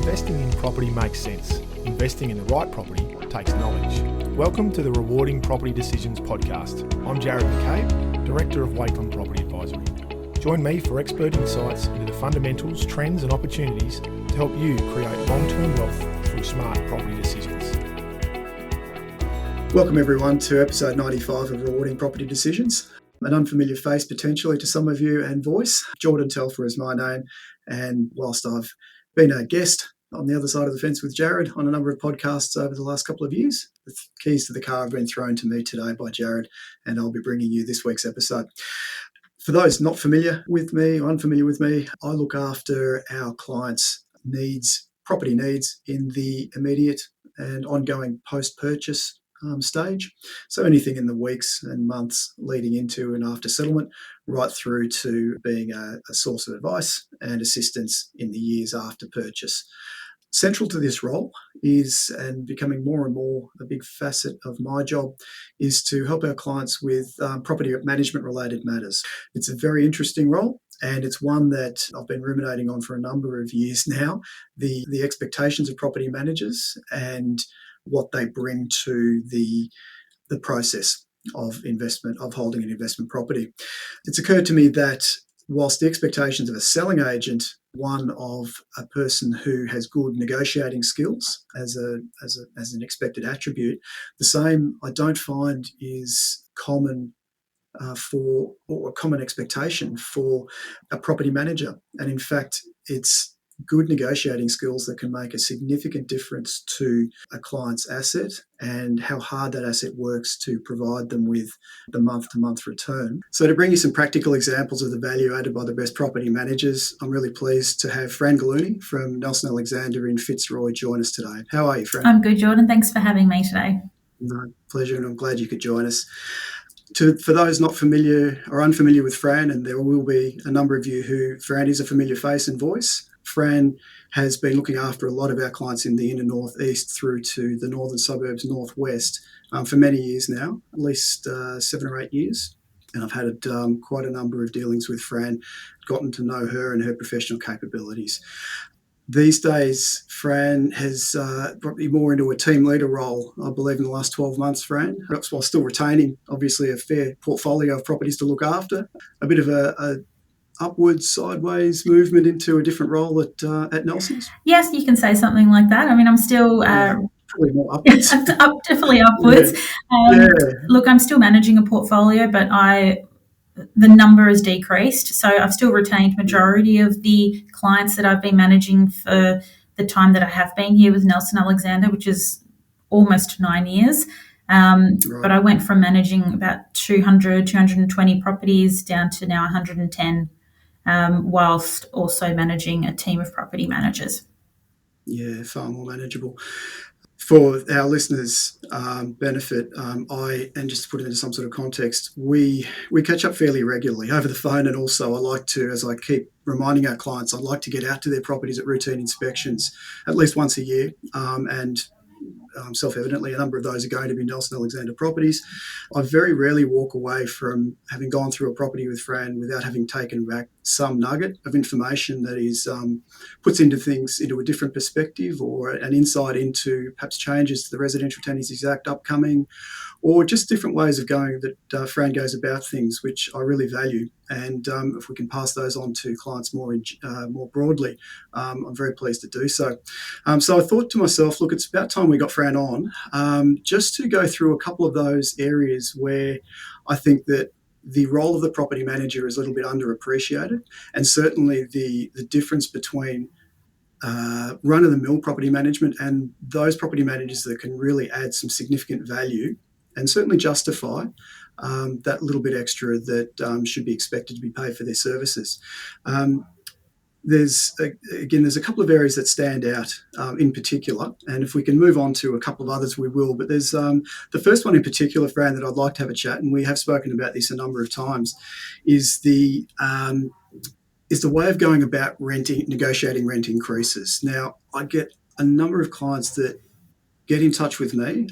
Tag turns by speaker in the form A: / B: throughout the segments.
A: investing in property makes sense. Investing in the right property takes knowledge. Welcome to the Rewarding Property Decisions podcast. I'm Jarrod McCabe, Director of Wakelin Property Advisor. Join me for expert insights into the fundamentals, trends and opportunities to help you create long-term wealth through smart property decisions.
B: Welcome everyone to episode 95 of Rewarding Property Decisions. An unfamiliar face potentially to some of you and voice. Jarrod Telfer is my name, and whilst I've been a guest on the other side of the fence with Jarrod on a number of podcasts over the last couple of years, the keys to the car have been thrown to me today by Jarrod, and I'll be bringing you this week's episode. For those not familiar with me or unfamiliar with me, I look after our clients' needs, property needs in the immediate and ongoing post-purchase stage. So anything in the weeks and months leading into and after settlement, right through to being a source of advice and assistance in the years after purchase. Central to this role is, and becoming more and more a big facet of my job, is to help our clients with property management related matters. It's a very interesting role, and it's one that I've been ruminating on for a number of years now. The expectations of property managers and what they bring to the process of investment, of holding an investment property. It's occurred to me that whilst the expectations of a selling agent, one of a person who has good negotiating skills as an expected attribute, the same I don't find is common for, or a common expectation for, a property manager. And in fact, it's good negotiating skills that can make a significant difference to a client's asset and how hard that asset works to provide them with the month-to-month return. So to bring you some practical examples of the value added by the best property managers, I'm really pleased to have Fran Gulluni from Nelson Alexander in Fitzroy join us today. How are you, Fran?
C: I'm good, Jordan. Thanks for having me today.
B: No, pleasure, and I'm glad you could join us. For those not familiar or unfamiliar with Fran, and there will be a number of you who Fran is a familiar face and voice, Fran has been looking after a lot of our clients in the inner northeast through to the northern suburbs northwest for many years now, at least 7 or 8 years. And I've had quite a number of dealings with Fran, gotten to know her and her professional capabilities. These days, Fran has brought me more into a team leader role, I believe, in the last 12 months, Fran, while still retaining, obviously, a fair portfolio of properties to look after. A bit of a upwards, sideways movement into a different role at Nelson's?
C: Yes, you can say something like that. I mean, I'm still
B: probably more upwards.
C: Definitely upwards.
B: Yeah.
C: Look, I'm still managing a portfolio, but the number has decreased. So I've still retained majority of the clients that I've been managing for the time that I have been here with Nelson Alexander, which is almost 9 years. Right. But I went from managing about 220 properties down to now 110. Whilst also managing a team of property managers.
B: Yeah, far more manageable. For our listeners' benefit, and just to put it into some sort of context, we catch up fairly regularly over the phone, and also I like to, as I keep reminding our clients, I'd like to get out to their properties at routine inspections at least once a year, and self-evidently, a number of those are going to be Nelson Alexander properties. I very rarely walk away from having gone through a property with Fran without having taken back some nugget of information that is puts into things into a different perspective, or an insight into perhaps changes to the Residential Tenancies Act upcoming, or just different ways of going that Fran goes about things, which I really value. And if we can pass those on to clients more broadly, I'm very pleased to do so. So I thought to myself, look, it's about time we got Fran on, just to go through a couple of those areas where I think that the role of the property manager is a little bit underappreciated, and certainly the difference between run-of-the-mill property management and those property managers that can really add some significant value and certainly justify that little bit extra that should be expected to be paid for their services. There's a couple of areas that stand out in particular, and if we can move on to a couple of others, we will. But there's the first one in particular, Fran, that I'd like to have a chat, and we have spoken about this a number of times, is the way of going about negotiating rent increases. Now, I get a number of clients that get in touch with me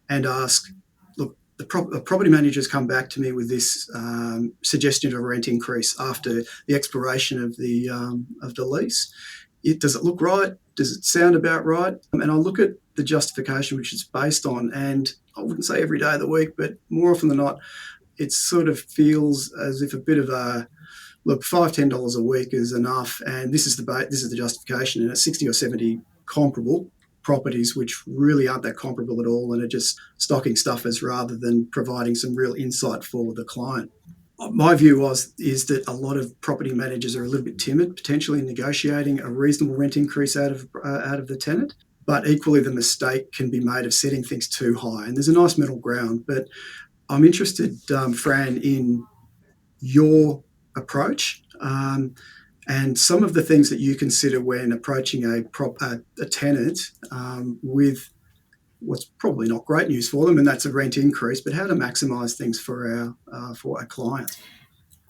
B: and ask, look, the property managers come back to me with this suggestion of a rent increase after the expiration of the lease. Does it look right? does it sound about right? And I look at the justification which it's based on, and I wouldn't say every day of the week, but more often than not, it sort of feels as if a bit of a look, $5-10 a week is enough, and this is the justification, and it's 60 or 70 comparable properties which really aren't that comparable at all and are just stocking stuffers rather than providing some real insight for the client. My view is that a lot of property managers are a little bit timid, potentially in negotiating a reasonable rent increase out of the tenant, but equally the mistake can be made of setting things too high, and there's a nice middle ground. But I'm interested, Fran, in your approach and some of the things that you consider when approaching a tenant with what's probably not great news for them, and that's a rent increase, but how to maximise things for our client.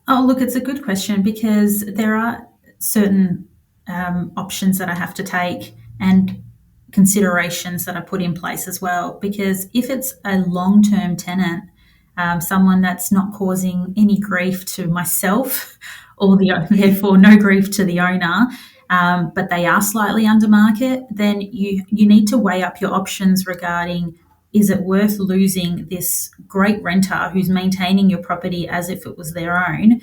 C: Oh, look, it's a good question because there are certain options that I have to take and considerations that I put in place as well. Because if it's a long-term tenant, someone that's not causing any grief to myself or therefore no grief to the owner, but they are slightly under market, then you need to weigh up your options regarding, is it worth losing this great renter who's maintaining your property as if it was their own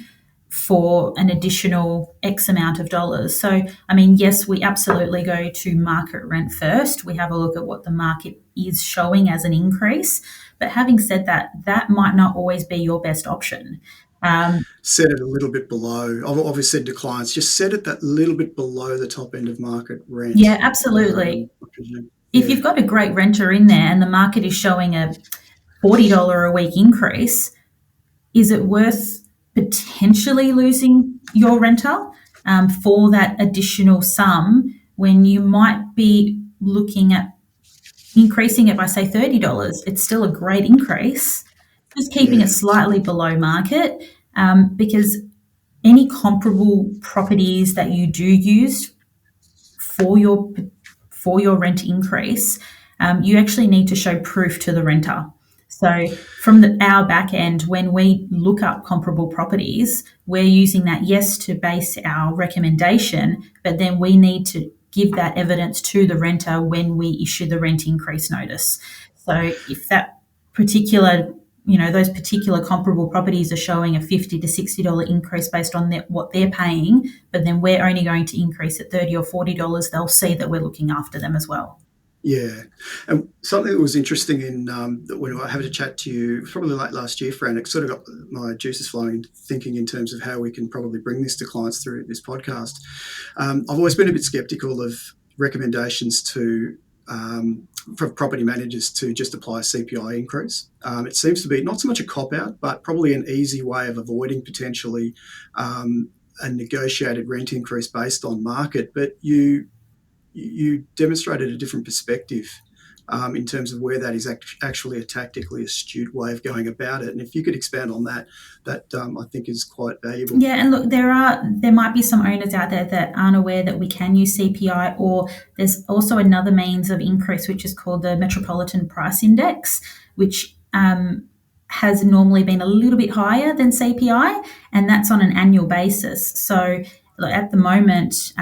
C: for an additional X amount of dollars? So, I mean, yes, we absolutely go to market rent first. We have a look at what the market is showing as an increase. But having said that, that might not always be your best option.
B: Set it a little bit below. I've always said to clients, just set it that little bit below the top end of market rent.
C: Yeah, absolutely. If you've got a great renter in there and the market is showing a $40 a week increase, is it worth potentially losing your renter for that additional sum when you might be looking at increasing it by, say, $30? It's still a great increase, just keeping it slightly below market, because any comparable properties that you do use for your rent increase, you actually need to show proof to the renter. So from our back end, when we look up comparable properties, we're using that, yes, to base our recommendation, but then we need to give that evidence to the renter when we issue the rent increase notice. So if that particular, those particular comparable properties are showing a $50 to $60 increase based on what they're paying, but then we're only going to increase it $30 or $40, they'll see that we're looking after them as well.
B: Yeah. And something that was interesting in when I had a chat to you, probably late last year, Fran, it sort of got my juices flowing, thinking in terms of how we can probably bring this to clients through this podcast. I've always been a bit sceptical of recommendations for property managers to just apply a CPI increase. It seems to be not so much a cop-out, but probably an easy way of avoiding potentially a negotiated rent increase based on market. But you demonstrated a different perspective in terms of where that is actually a tactically astute way of going about it. And if you could expand on that I think is quite valuable.
C: Yeah, and look, there might be some owners out there that aren't aware that we can use CPI, or there's also another means of increase, which is called the Metropolitan Price Index, which has normally been a little bit higher than CPI, and that's on an annual basis. So look, at the moment,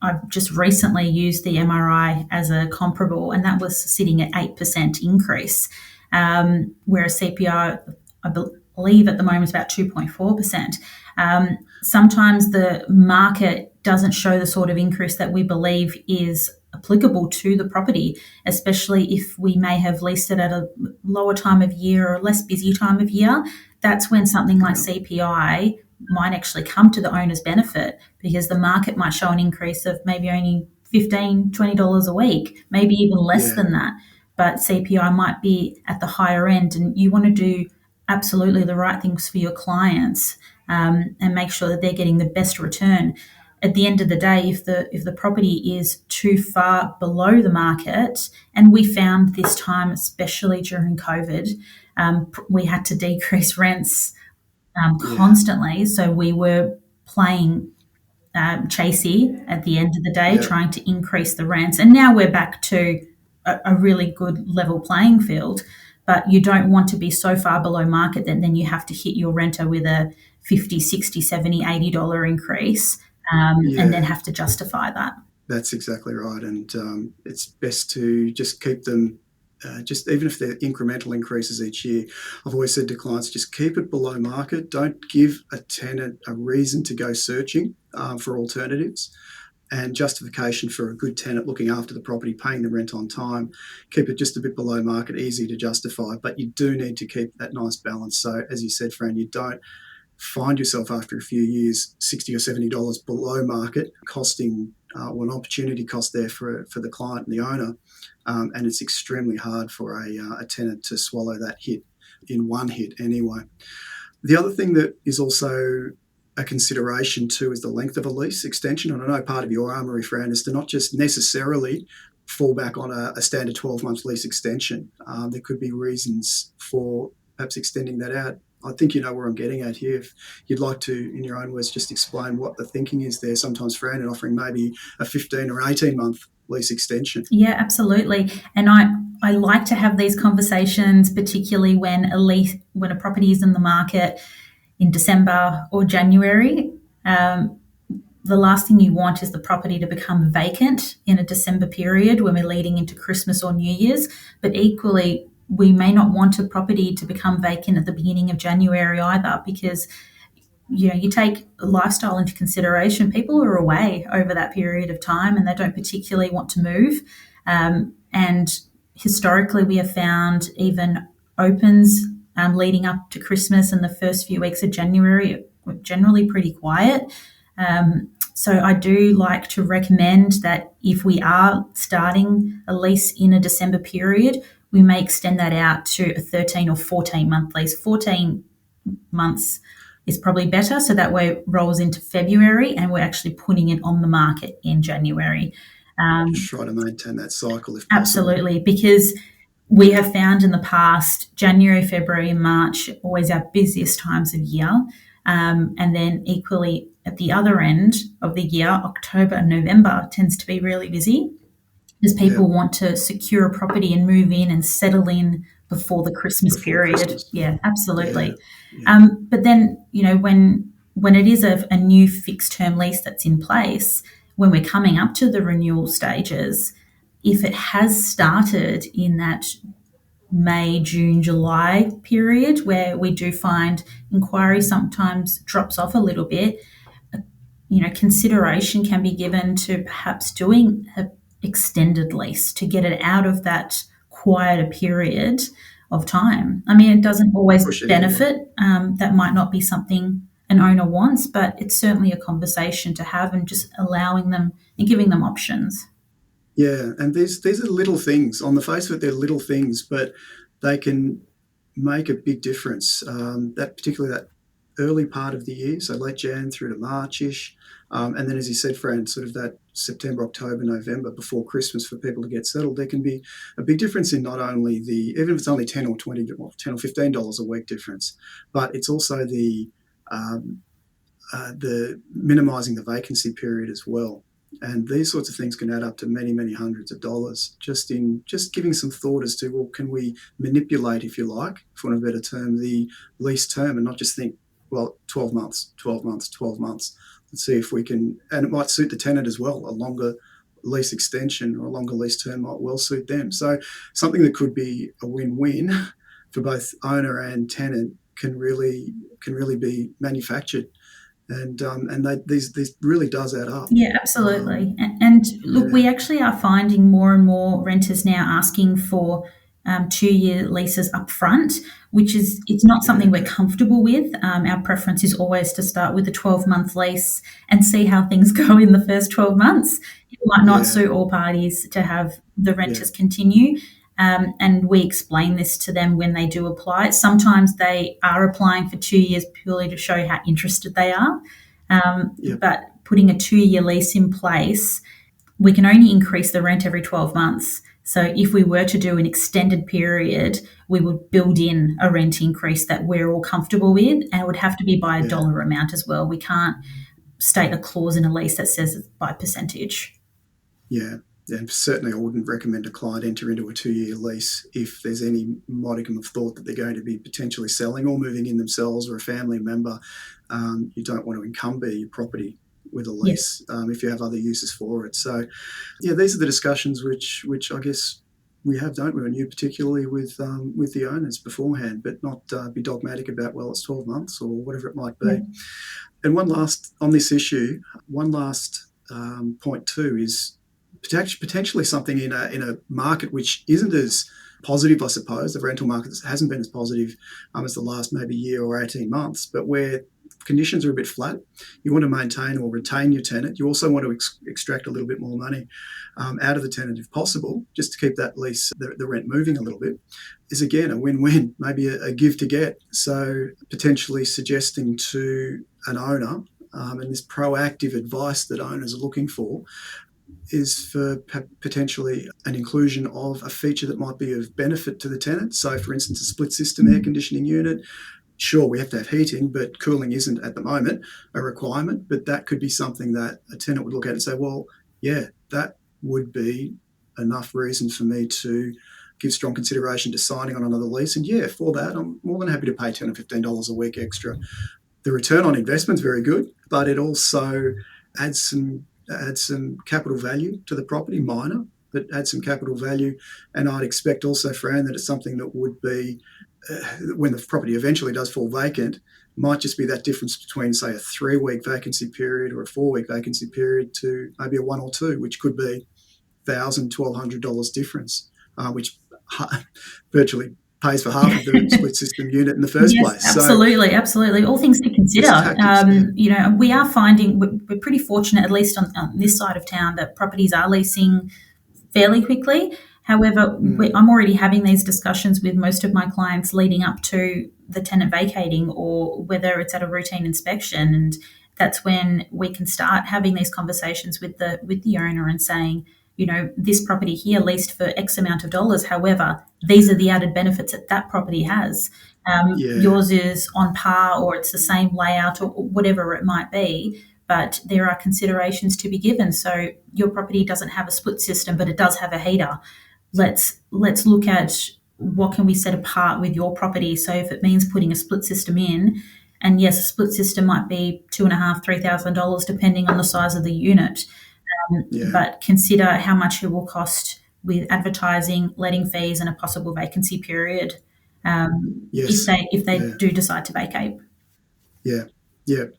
C: I've just recently used the MRI as a comparable, and that was sitting at 8% increase, whereas CPI, I believe at the moment, is about 2.4%. Sometimes the market doesn't show the sort of increase that we believe is applicable to the property, especially if we may have leased it at a lower time of year or a less busy time of year. That's when something like CPI might actually come to the owner's benefit, because the market might show an increase of maybe only $15, $20 a week, maybe even less than that. But CPI might be at the higher end, and you want to do absolutely the right things for your clients and make sure that they're getting the best return. At the end of the day, if the property is too far below the market, and we found this time, especially during COVID, we had to decrease rents constantly. So we were playing chasey at the end of the day, trying to increase the rents. And now we're back to a really good level playing field. But you don't want to be so far below market that then you have to hit your renter with a $50, $60, $70, $80 increase and then have to justify that.
B: That's exactly right. And it's best to just keep them, just even if they're incremental increases each year. I've always said to clients, just keep it below market. Don't give a tenant a reason to go searching for alternatives. And justification for a good tenant looking after the property, paying the rent on time. Keep it just a bit below market, easy to justify, but you do need to keep that nice balance. So as you said, Fran, you don't find yourself after a few years $60 or $70 below market, costing an opportunity cost there for the client and the owner. And it's extremely hard for a tenant to swallow that hit in one hit anyway. The other thing that is also a consideration too is the length of a lease extension. And I know part of your armoury, Fran, is to not just necessarily fall back on a standard 12-month lease extension. There could be reasons for perhaps extending that out. I think you know where I'm getting at here. If you'd like to, in your own words, just explain what the thinking is there sometimes, Fran, and offering maybe a 15 or 18-month lease extension.
C: Yeah, absolutely. And I like to have these conversations, particularly when a property is in the market in December or January. The last thing you want is the property to become vacant in a December period when we're leading into Christmas or New Year's. But equally, we may not want a property to become vacant at the beginning of January either, because you take lifestyle into consideration. People are away over that period of time and they don't particularly want to move. And historically, we have found even opens leading up to Christmas and the first few weeks of January are generally pretty quiet. So I do like to recommend that if we are starting a lease in a December period, we may extend that out to a 13 or 14-month lease. 14 months is probably better, so that way it rolls into February and we're actually putting it on the market in January.
B: Try to maintain that cycle if possible.
C: Absolutely, because we have found in the past January, February, and March always our busiest times of year. And then equally at the other end of the year, October and November tends to be really busy because people want to secure a property and move in and settle in before the Christmas period.
B: Christmas.
C: Yeah, absolutely.
B: Yeah.
C: But then, when it is a new fixed term lease that's in place, when we're coming up to the renewal stages, if it has started in that May, June, July period where we do find inquiry sometimes drops off a little bit, consideration can be given to perhaps doing an extended lease to get it out of that quieter period of time. I mean, it doesn't always benefit. That might not be something an owner wants, but it's certainly a conversation to have and just allowing them and giving them options.
B: Yeah, and these are little things. On the face of it, they're little things, but they can make a big difference. Particularly that early part of the year, so late Jan through to March-ish, and then as you said, Fran, sort of that September, October, November before Christmas for people to get settled, there can be a big difference in not only even if it's only $10 or $20, $10 or $15 a week difference, but it's also the minimising the vacancy period as well. And these sorts of things can add up to many, many hundreds of dollars just giving some thought as to, well, can we manipulate, if you like, for want of a better term, the lease term and not just think, well, 12 months. Let's see if we can, and it might suit the tenant as well. A longer lease extension or a longer lease term might well suit them. So something that could be a win-win for both owner and tenant can really be manufactured. And these really does add up.
C: Yeah, absolutely. And look, we actually are finding more and more renters now asking for 2-year leases up front, which it's not something we're comfortable with. Our preference is always to start with a 12-month lease and see how things go in the first 12 months. It might not suit all parties to have the renters continue. And we explain this to them when they do apply. Sometimes they are applying for 2 years purely to show how interested they are. But putting a 2-year lease in place, we can only increase the rent every 12 months. So if we were to do an extended period, we would build in a rent increase that we're all comfortable with, and it would have to be by a dollar amount as well. We can't state a clause in a lease that says it's by percentage.
B: Yeah. And certainly I wouldn't recommend a client enter into a 2-year lease if there's any modicum of thought that they're going to be potentially selling or moving in themselves or a family member. You don't want to encumber your property with a
C: Yes.
B: lease if you have other uses for it. So, yeah, these are the discussions which I guess we have, don't we? And you particularly with the owners beforehand, but not be dogmatic about, well, it's 12 months or whatever it might
C: Yeah.
B: be. And one last on this issue, point too is potentially something in a market which isn't as positive, I suppose. The rental market hasn't been as positive as the last maybe year or 18 months, but where conditions are a bit flat, you want to maintain or retain your tenant. You also want to extract a little bit more money out of the tenant if possible, just to keep that lease, the rent moving a little bit, is again a win-win, maybe a give to get. So potentially suggesting to an owner, and this proactive advice that owners are looking for, is for potentially an inclusion of a feature that might be of benefit to the tenant. So, for instance, a split system air conditioning unit. Sure, we have to have heating, but cooling isn't at the moment a requirement. But that could be something that a tenant would look at and say, well, yeah, that would be enough reason for me to give strong consideration to signing on another lease. And yeah, for that, I'm more than happy to pay $10 or $15 a week extra. The return on investment is very good, but it also adds some capital value to the property, minor, but adds some capital value. And I'd expect also, Fran, that it's something that would be, when the property eventually does fall vacant, might just be that difference between, say, a 3-week vacancy period or a 4-week vacancy period to maybe a 1 or 2, which could be $1,000, $1,200 difference, which virtually pays for half of the split system unit in the first place.
C: Absolutely, absolutely. All things to consider.
B: Tactics,
C: we are finding we're pretty fortunate, at least on this side of town, that properties are leasing fairly quickly. However, I'm already having these discussions with most of my clients leading up to the tenant vacating, or whether it's at a routine inspection, and that's when we can start having these conversations with the owner and saying, this property here leased for X amount of dollars. However, these are the added benefits that property has. Yours is on par, or it's the same layout, or whatever it might be. But there are considerations to be given. So your property doesn't have a split system, but it does have a heater. Let's look at what can we set apart with your property. So if it means putting a split system in, and yes, a split system might be $2,500, $3,000 depending on the size of the unit. But consider how much it will cost with advertising, letting fees, and a possible vacancy period if they do decide to vacate.
B: Yeah,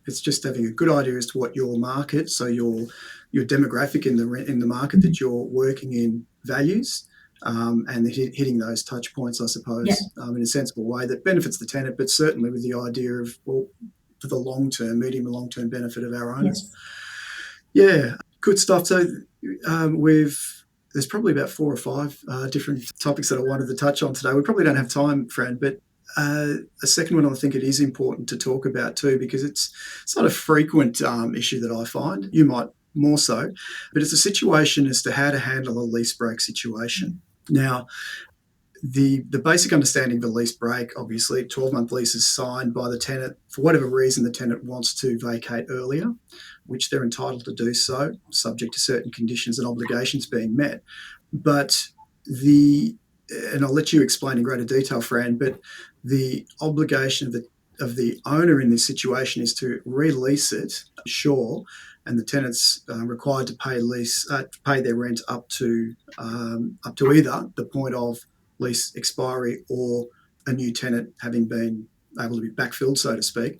B: it's just having a good idea as to what your market, so your demographic in the market that you're working in values, and hitting those touch points, I suppose, in a sensible way that benefits the tenant, but certainly with the idea of, well, for the long-term, medium and long-term benefit of our owners. Yes. Yeah, good stuff. So there's probably about 4 or 5 different topics that I wanted to touch on today. We probably don't have time, Fran, but a second one I think it is important to talk about too, because it's not a frequent issue that I find. You might more so, but it's a situation as to how to handle a lease break situation. Now, the basic understanding of a lease break, obviously, 12-month lease is signed by the tenant. For whatever reason, the tenant wants to vacate earlier, which they're entitled to do so, subject to certain conditions and obligations being met. But and I'll let you explain in greater detail, Fran, but the obligation of the owner in this situation is to release it, sure, and the tenant's required to pay their rent up to either the point of lease expiry or a new tenant having been able to be backfilled, so to speak.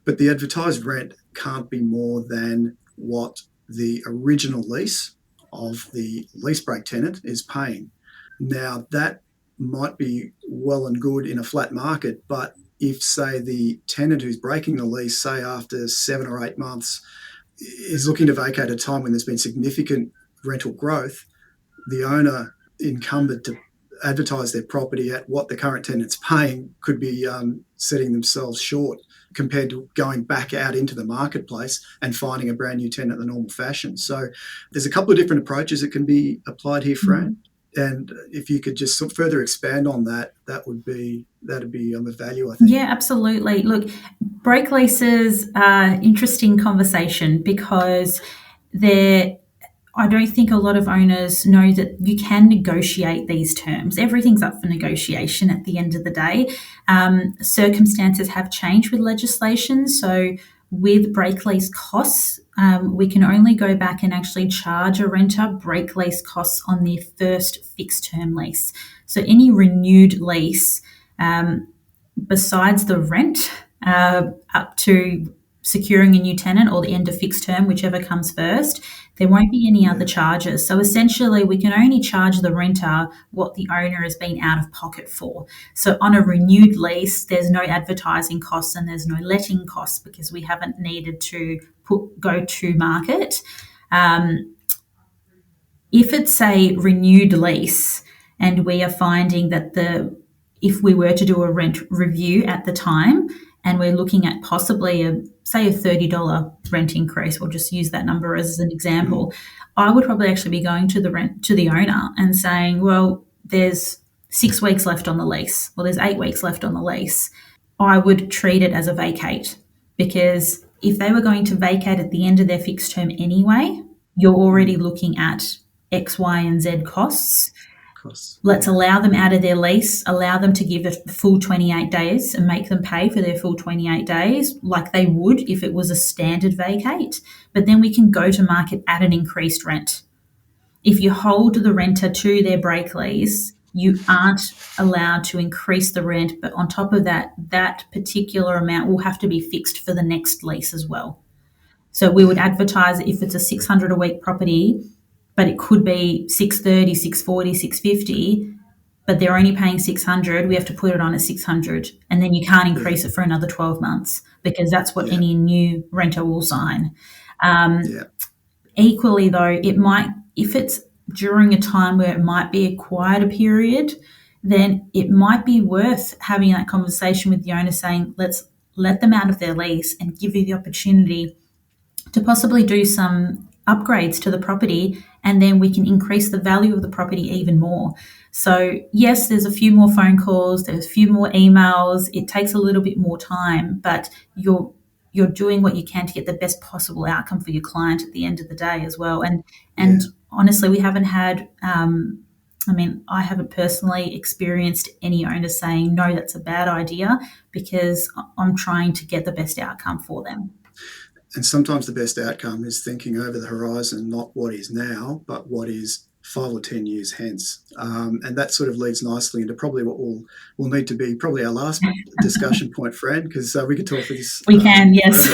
B: But the advertised rent can't be more than what the original lease of the lease break tenant is paying. Now, that might be well and good in a flat market, but if, say, the tenant who's breaking the lease, say after 7 or 8 months, is looking to vacate at a time when there's been significant rental growth, the owner incumbent to advertise their property at what the current tenant's paying could be setting themselves short compared to going back out into the marketplace and finding a brand new tenant in the normal fashion. So there's a couple of different approaches that can be applied here, Fran. And if you could just further expand on that, that'd be of value, I think.
C: Yeah, absolutely. Look, break leases are interesting conversation because I don't think a lot of owners know that you can negotiate these terms. Everything's up for negotiation at the end of the day. Circumstances have changed with legislation. So with break lease costs, we can only go back and actually charge a renter break lease costs on their first fixed term lease. So any renewed lease, besides the rent, up to securing a new tenant or the end of fixed term, whichever comes first, there won't be any other charges. So essentially, we can only charge the renter what the owner has been out of pocket for. So on a renewed lease, there's no advertising costs and there's no letting costs because we haven't needed to go to market. If it's a renewed lease and we are finding that if we were to do a rent review at the time and we're looking at possibly a $30 rent increase, we'll just use that number as an example, I would probably actually be going to the owner and saying, well, there's 6 weeks left on the lease, or there's 8 weeks left on the lease. I would treat it as a vacate, because if they were going to vacate at the end of their fixed term anyway, you're already looking at X, Y, and Z costs. Let's allow them out of their lease, allow them to give it the full 28 days and make them pay for their full 28 days like they would if it was a standard vacate. But then we can go to market at an increased rent. If you hold the renter to their break lease, you aren't allowed to increase the rent, but on top of that, that particular amount will have to be fixed for the next lease as well. So we would advertise it if it's a $600 a week property, but it could be $630, $640, $650, but they're only paying $600. We have to put it on at $600, and then you can't increase it for another 12 months because that's what any new renter will sign. Equally, though, if it's during a time where it might be a quieter period, then it might be worth having that conversation with the owner saying, let's let them out of their lease and give you the opportunity to possibly do some upgrades to the property, and then we can increase the value of the property even more. So yes, there's a few more phone calls, there's a few more emails, it takes a little bit more time, but you're doing what you can to get the best possible outcome for your client at the end of the day as well. And honestly, we haven't had, I haven't personally experienced any owners saying, no, that's a bad idea, because I'm trying to get the best outcome for them.
B: And sometimes the best outcome is thinking over the horizon, not what is now, but what is 5 or 10 years hence. And that sort of leads nicely into probably what will need to be probably our last discussion point, Fran, because we could talk for this.
C: We can, yes.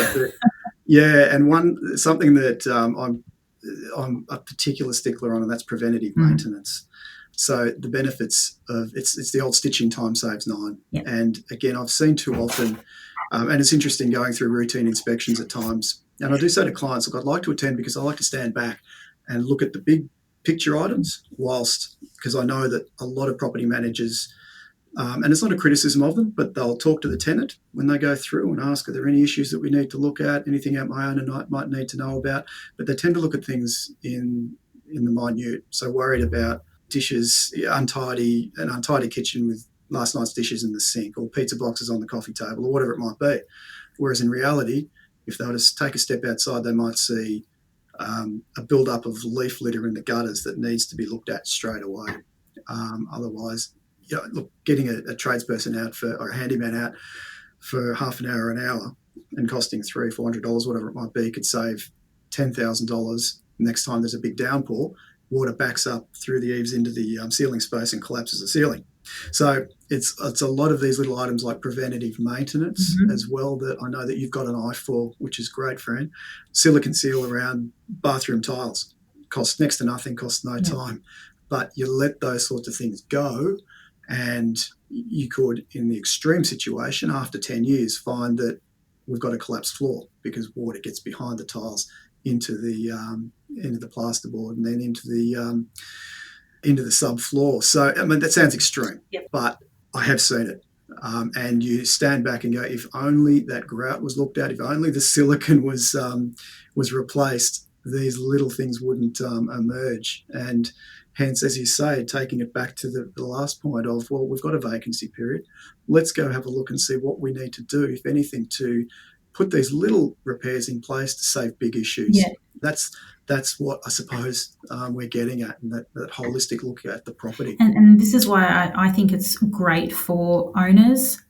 B: And something that I'm a particular stickler on, and that's preventative maintenance. So the benefits of it's the old stitching time saves 9.
C: Yep.
B: And again, I've seen too often, and it's interesting going through routine inspections at times. And I do say to clients, look, I'd like to attend because I like to stand back and look at the big picture items because I know that a lot of property managers, and it's not a criticism of them, but they'll talk to the tenant when they go through and ask, are there any issues that we need to look at, anything out my owner might need to know about? But they tend to look at things in the minute. So worried about dishes, an untidy kitchen with last night's dishes in the sink, or pizza boxes on the coffee table, or whatever it might be. Whereas in reality, if they were to take a step outside, they might see a build-up of leaf litter in the gutters that needs to be looked at straight away. Otherwise, getting a tradesperson out or a handyman out for half an hour, and costing $300-$400, whatever it might be, could save $10,000. Next time there's a big downpour, water backs up through the eaves into the ceiling space and collapses the ceiling. So it's a lot of these little items like preventative maintenance as well that I know that you've got an eye for, which is great, Fran. Silicone seal around bathroom tiles costs next to nothing, costs no time. But you let those sorts of things go, and you could, in the extreme situation, after 10 years, find that we've got a collapsed floor because water gets behind the tiles into the plasterboard and then into the subfloor. So, that sounds extreme, but I have seen it. And you stand back and go, if only that grout was looked at, if only the silicone was replaced, these little things wouldn't emerge. And hence, as you say, taking it back to the last point of, well, we've got a vacancy period. Let's go have a look and see what we need to do, if anything, to put these little repairs in place to save big issues.
C: Yeah.
B: That's what I suppose we're getting at, and that holistic look at the property.
C: And this is why I think it's great for owners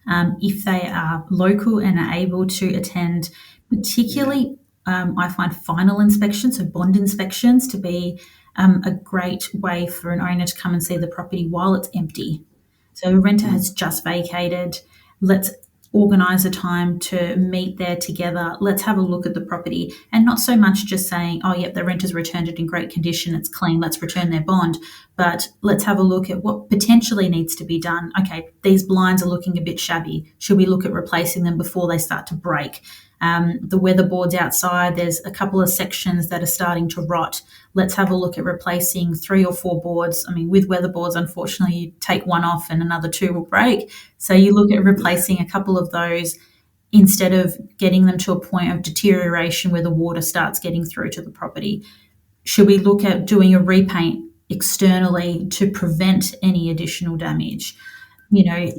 C: if they are local and are able to attend, particularly I find final inspections, so bond inspections, to be a great way for an owner to come and see the property while it's empty. So a renter has just vacated. Let's organise a time to meet there together. Let's have a look at the property, and not so much just saying, oh, yep, the renter's returned it in great condition, it's clean, let's return their bond. But let's have a look at what potentially needs to be done. Okay, these blinds are looking a bit shabby. Should we look at replacing them before they start to break? The weatherboards outside, there's a couple of sections that are starting to rot. Let's have a look at replacing 3 or 4 boards. I mean, with weatherboards, unfortunately, you take one off and another 2 will break. So you look at replacing a couple of those instead of getting them to a point of deterioration where the water starts getting through to the property. Should we look at doing a repaint externally to prevent any additional damage?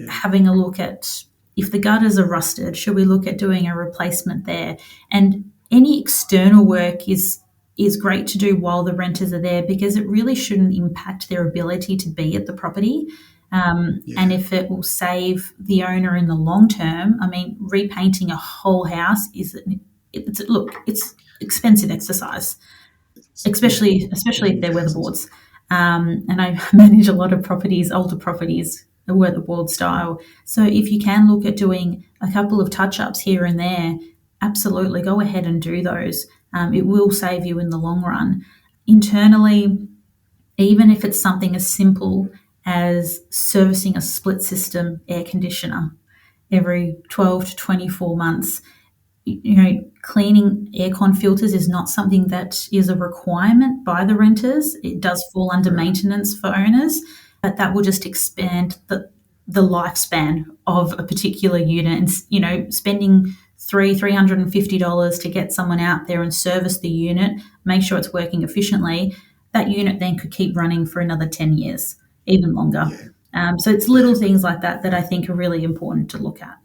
C: Having a look at, if the gutters are rusted, should we look at doing a replacement there? And any external work is great to do while the renters are there, because it really shouldn't impact their ability to be at the property. And if it will save the owner in the long term, I mean, repainting a whole house it's expensive exercise, especially if they're weatherboards. And I manage a lot of properties, older properties, the weatherboard style. So if you can look at doing a couple of touch-ups here and there, absolutely go ahead and do those. It will save you in the long run. Internally, even if it's something as simple as servicing a split system air conditioner every 12 to 24 months, cleaning aircon filters is not something that is a requirement by the renters. It does fall under maintenance for owners, but that will just expand the lifespan of a particular unit. And, spending $350 to get someone out there and service the unit, make sure it's working efficiently, that unit then could keep running for another 10 years, even longer. So it's little things like that I think are really important to look at.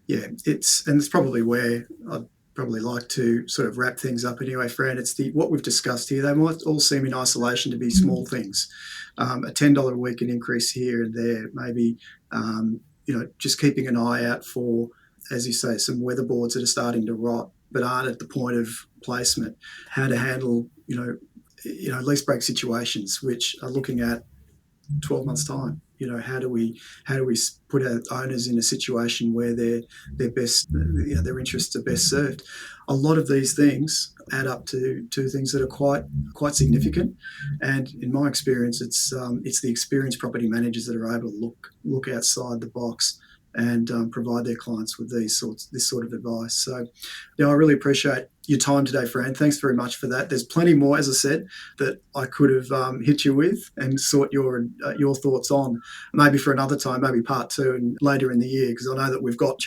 B: Yeah, it's probably where I'd probably like to sort of wrap things up anyway, Fran. It's what we've discussed here. They might all seem in isolation to be small things. A $10 a week an increase here and there, maybe, just keeping an eye out for, as you say, some weatherboards that are starting to rot but aren't at the point of placement. How to handle, lease break situations, which are looking at 12 months' time. How do we put our owners in a situation where their interests are best served? A lot of these things add up to things that are quite significant, and in my experience, it's the experienced property managers that are able to look outside the box and provide their clients with this sort of advice. So, I really appreciate your time today, Fran. Thanks very much for that. There's plenty more, as I said, that I could have hit you with and sought your thoughts on, maybe for another time, maybe part 2 and later in the year, because I know that we've got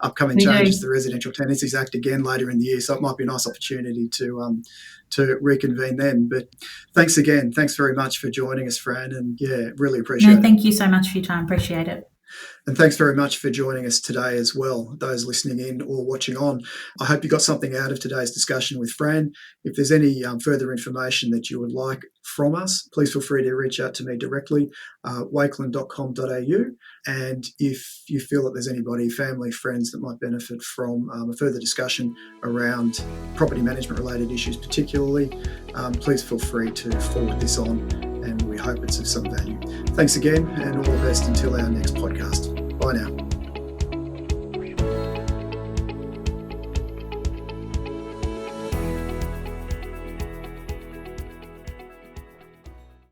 B: upcoming changes to the Residential Tenancies Act again later in the year, so it might be a nice opportunity to reconvene then. But thanks again. Thanks very much for joining us, Fran, and really appreciate it.
C: Thank you so much for your time. Appreciate it.
B: And thanks very much for joining us today as well, those listening in or watching on. I hope you got something out of today's discussion with Fran. If there's any further information that you would like from us, please feel free to reach out to me directly, wakelin.com.au. And if you feel that there's anybody, family, friends that might benefit from a further discussion around property management related issues particularly, please feel free to forward this on, and we hope it's of some value. Thanks again, and all the best until our next podcast. Bye now.